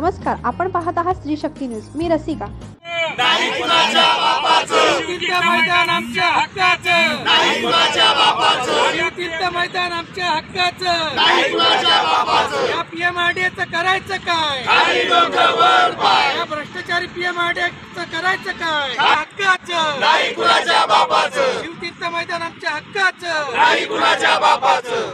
नमस्कार, आपण पाहत आहात स्त्री शक्ती न्यूज। मी रसिका। नाही कुणाच्या बापाचं तीर्थ मैदान आमच्या हक्काचं, नाही कुणाच्या बापाचं तीर्थ मैदान आमच्या हक्काचं, नाही कुणाच्या बापाचं या पीएमआरडीएचं करायचं काय? खाली डोकं वर पाय या भ्रष्टाचारी पीएमआरडीएचं करायचं काय? हक्काचं, नाही कुणाच्या बापाचं तीर्थ मैदान आमच्या हक्काचं, नाही कुणाच्या बापाचं।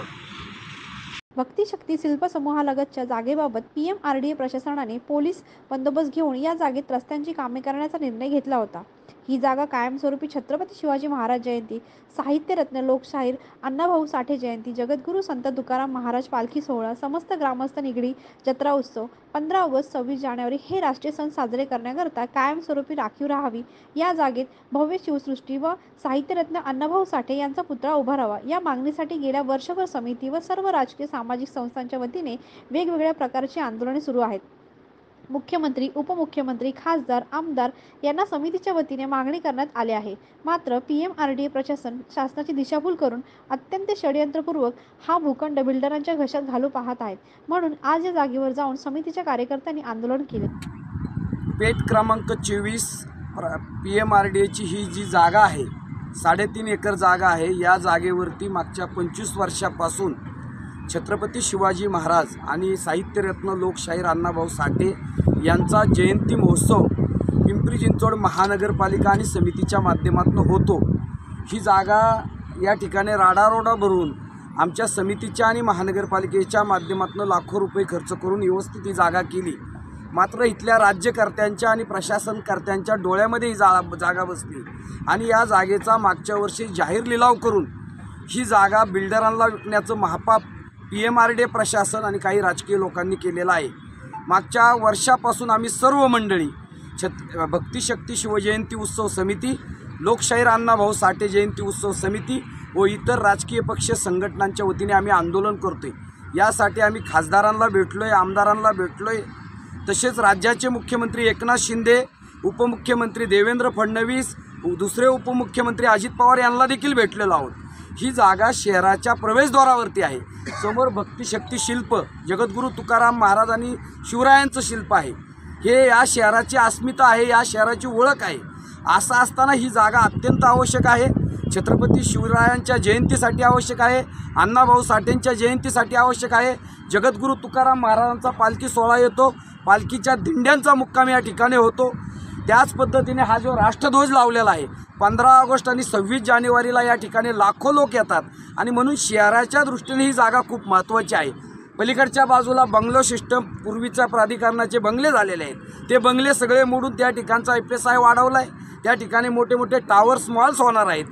भक्ती शक्ती शिल्प समूहालगतच्या जागेबाबत पीएमआरडीए प्रशासनाने पोलीस बंदोबस्त घेऊन या जागेत रस्त्यांची कामे करण्याचा निर्णय घेतला होता। ही जागा कायमस्वरूपी छत्रपती शिवाजी महाराज जयंती, साहित्यरत्न लोकशाहीर अण्णाभाऊ साठे जयंती, जगद्गुरू संत तुकाराम महाराज पालखी सोहळा, समस्त ग्रामस्थ निगडी जत्रा उत्सव, 15 ऑगस्ट 26 जानेवारी हे राष्ट्रीय सण साजरे करण्याकरता कायमस्वरूपी राखीव राहावी, या जागेत भव्य शिवसृष्टी व साहित्यरत्न अण्णाभाऊ साठे यांचा पुतळा उभारावा, या मागणीसाठी गेल्या वर्षभर समिती व सर्व राजकीय सामाजिक संस्थांच्या वतीने वेगवेगळ्या प्रकारची आंदोलने सुरू आहेत। मुख्यमंत्री, उपमुख्यमंत्री, खासदार, आमदार यांना समितीच्या वतीने मागणी करण्यात आली आहे। मात्र पीएमआरडीए प्रशासन शासनाची दिशाभूल करून अत्यंत षडयंत्रपूर्वक हा भूखंड बिल्डरांच्या घशात घालू पाहत आहेत। म्हणून आज या जागेवर जाऊन समितीच्या कार्यकर्त्यांनी आंदोलन केले। पेठ क्रमांक 24 पीएमआरडीएची ही जी जागा आहे, 3.5 एकर जागा आहे। या जागेवरती मागच्या 25 वर्षापासून छत्रपती शिवाजी महाराज आणि साहित्यरत्न लोकशाहीर अण्णाभाऊ साठे यांचा जयंती महोत्सव पिंपरी चिंचवड महानगरपालिका आणि समितीच्या माध्यमातून होतो। ही जागा या ठिकाणी राडारोडा भरून आमच्या समितीच्या आणि महानगरपालिकेच्या माध्यमातून लाखो रुपये खर्च करून व्यवस्थित ही जागा केली। मात्र इथल्या राज्यकर्त्यांच्या आणि प्रशासनकर्त्यांच्या डोळ्यामध्ये ही जागा बसली आणि या जागेचा मागच्या वर्षी जाहीर लिलाव करून ही जागा बिल्डरांना विकण्याचं महापाप पीएमआरडीए प्रशासन आणि काही राजकीय लोकांनी केलेला आहे। मागच्या वर्षापासून आम्ही सर्व मंडळी भक्ती शक्ती शिवजयंती उत्सव समिती, लोकशाहीर अण्णाभाऊ साठे जयंती उत्सव समिती व इतर राजकीय पक्ष संघटनांच्या वतीने आम्ही आंदोलन करतोय। यासाठी आम्ही खासदारांना भेटलोय, आमदारांना भेटलोय, तसेच राज्याचे मुख्यमंत्री एकनाथ शिंदे, उपमुख्यमंत्री देवेंद्र फडणवीस, दुसरे उपमुख्यमंत्री अजित पवार यांना देखील भेटलेलो आहोत। ही जागा शहराच्या प्रवेशद्वारावरती आहे। समोर भक्ती शक्ती शिल्प जगद्गुरू तुकाराम महाराज आणि शिवरायांचं शिल्प आहे। हे या शहराची अस्मिता आहे, या शहराची ओळख आहे। असं असताना ही जागा अत्यंत आवश्यक आहे। छत्रपती शिवरायांच्या जयंतीसाठी आवश्यक आहे, अण्णाभाऊ साठेंच्या जयंतीसाठी आवश्यक आहे। जगद्गुरू तुकाराम महाराजांचा पालखी सोहळा येतो, पालखीच्या दिंड्यांचा मुक्काम या ठिकाणी होतो। त्याच पद्धतीने हा जो राष्ट्रध्वज लावलेला आहे 15 ऑगस्ट आणि 26 जानेवारीला या ठिकाणी लाखो लोक येतात आणि म्हणून शहराच्या दृष्टीने ही जागा खूप महत्त्वाची आहे। पलीकडच्या बाजूला बंगलो सिस्टम पूर्वीच्या प्राधिकरणाचे बंगले झालेले आहेत, ते बंगले सगळे मोडून त्या ठिकाणचा FSI वाढवला आहे। त्या ठिकाणी मोठे मोठे टावर्स मॉल्स होणार आहेत।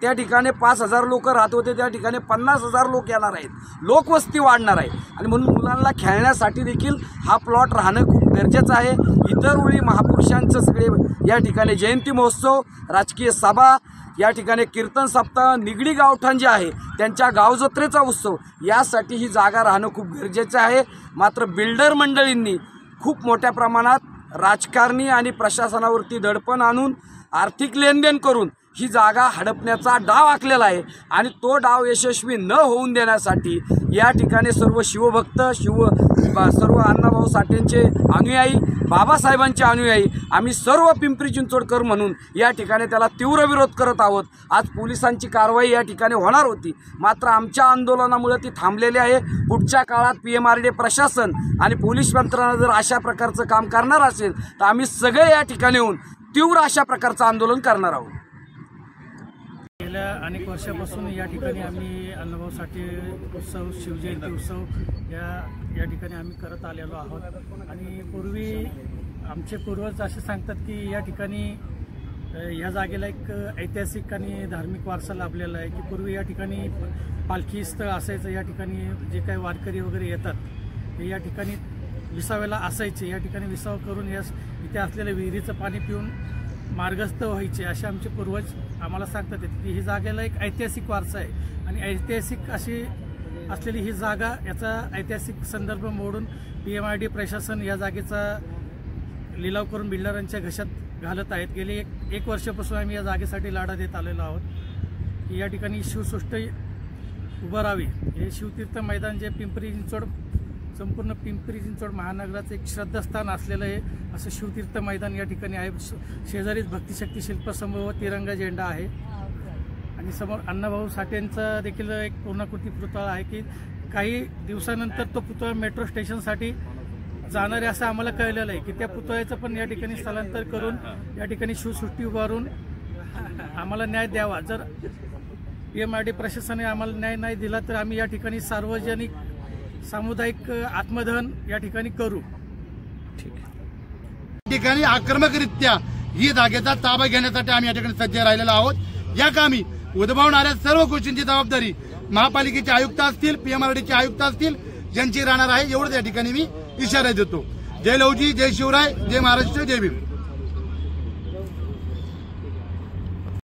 त्या ठिकाणी 5000 लोक राहत होते, त्या ठिकाणी 50,000 लोक येणार आहेत। लोकवस्ती वाढणार आहे आणि म्हणून मुलांना खेळण्यासाठी देखील हा प्लॉट राहणं खूप गरजेचं आहे। इतर वेळी महापुरुषांचं सगळे या ठिकाणी जयंती महोत्सव, राजकीय सभा, या ठिकाणी कीर्तन सप्ताह, निगडी गावठाण जे आहे त्यांच्या गावजत्रेचा उत्सव, यासाठी ही जागा राहणं खूप गरजेचं आहे। मात्र बिल्डर मंडळींनी खूप मोठ्या प्रमाणात राजकारणी आणि प्रशासनावरती दडपण आणून आर्थिक लेनदेन करून ही जागा हडपण्याचा डाव आखलेला आहे आणि तो डाव यशस्वी न होऊन देण्यासाठी या ठिकाणी सर्व शिवभक्त, सर्व अण्णाभाऊ साठेंचे अनुयायी, बाबासाहेबांचे अनुयायी, आम्ही सर्व पिंपरी चिंचवडकर म्हणून या ठिकाणी त्याला तीव्र विरोध करत आहोत। आज पोलिसांची कारवाई या ठिकाणी होणार होती, मात्र आमच्या आंदोलनामुळे ती थांबलेली आहे। पुढच्या काळात पीएमआरडीए प्रशासन आणि पोलीस यंत्रणा जर अशा प्रकारचं काम करणार असेल तर आम्ही सगळे या ठिकाणी येऊन तीव्र अशा प्रकारचं आंदोलन करणार आहोत। गेल्या अनेक वर्षापासून या ठिकाणी आम्ही अण्णाभाऊ साठे उत्सव, शिवजयंती उत्सव या ठिकाणी आम्ही करत आलेलो आहोत आणि पूर्वी आमचे पूर्वज असे सांगतात की या ठिकाणी या जागेला एक ऐतिहासिक आणि धार्मिक वारसा लाभलेला आहे की पूर्वी या ठिकाणी पालखी स्थळ असायचं। या ठिकाणी जे काही वारकरी वगैरे येतात ते या ठिकाणी विसाव्याला असायचे। या ठिकाणी विसावा करून इथे असलेल्या विहिरीचं पाणी पिऊन मार्गस्थ व्हायचे असे आमचे पूर्वज आम्हाला सांगतात की ही जागेला एक ऐतिहासिक वारसा आहे आणि ऐतिहासिक अशी असलेली ही जागा, याचा ऐतिहासिक संदर्भ मोडून पीएमआरडीए प्रशासन या जागेचा लिलाव करून बिल्डरांच्या घशात घालत आहेत। गेली एक वर्षापासून आम्ही या जागेसाठी लढा देत आलेलो आहोत की या ठिकाणी शिवसृष्टी उभं राहावी। हे शिवतीर्थ मैदान जे पिंपरी चिंचवड संपूर्ण पिंपरी चिंचवड महानगराचं एक श्रद्धास्थान असलेलं हे असं शिवतीर्थ मैदान या ठिकाणी आहे. शेजारीच भक्तिशक्ती शिल्पसमूह व तिरंगा झेंडा आहे आणि समोर अण्णाभाऊ साठेंचा देखील एक पूर्णाकृती पुतळा आहे की काही दिवसानंतर तो पुतळा मेट्रो स्टेशनसाठी जाणार आहे असं आम्हाला कळलेलं आहे की त्या पुतळ्याचं पण या ठिकाणी स्थलांतर करून या ठिकाणी शिवसृष्टी उभारून आम्हाला न्याय द्यावा. जर PMRD प्रशासनाने आम्हाला न्याय नाही दिला तर आम्ही या ठिकाणी सार्वजनिक सामुदायिक आत्मदहन या ठिकाणी करू. ठिकाणी आक्रमकरित्या ही जागेचा ताबा घेण्यासाठी आम्ही या ठिकाणी सज्ज राहिलेलो आहोत. या कामी उद्भवणाऱ्या सर्व गोष्टींची जबाबदारी महापालिकेचे आयुक्त असतील, PMRDचे आयुक्त असतील यांची राहणार आहे. एवढंच या ठिकाणी मी इशारा देतो. जय लवजी, जय शिवराय, जय महाराष्ट्र, जय भीम.